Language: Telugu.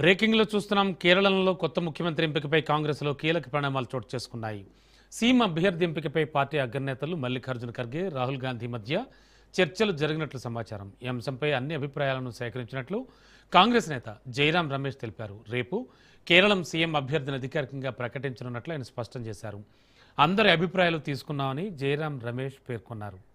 బ్రేకింగ్ లో చూస్తున్నాం. కేరళలో కొత్త ముఖ్యమంత్రి ఎంపికపై కాంగ్రెస్ లో కీలక పరిణామాలు చోటు చేసుకున్నాయి. సీఎం అభ్యర్థి ఎంపికపై పార్టీ అగ్రనేతలు మల్లికార్జున ఖర్గే, రాహుల్ గాంధీ మధ్య చర్చలు జరిగినట్లు సమాచారం. ఈ అంశంపై అన్ని అభిప్రాయాలను సేకరించినట్లు కాంగ్రెస్ నేత జైరాం రమేష్ తెలిపారు. రేపు కేరళం సీఎం అభ్యర్థిని అధికారికంగా ప్రకటించనున్నట్లు ఆయన స్పష్టం చేశారు. అందరి అభిప్రాయాలు తీసుకున్నామని జైరాం రమేష్ పేర్కొన్నారు.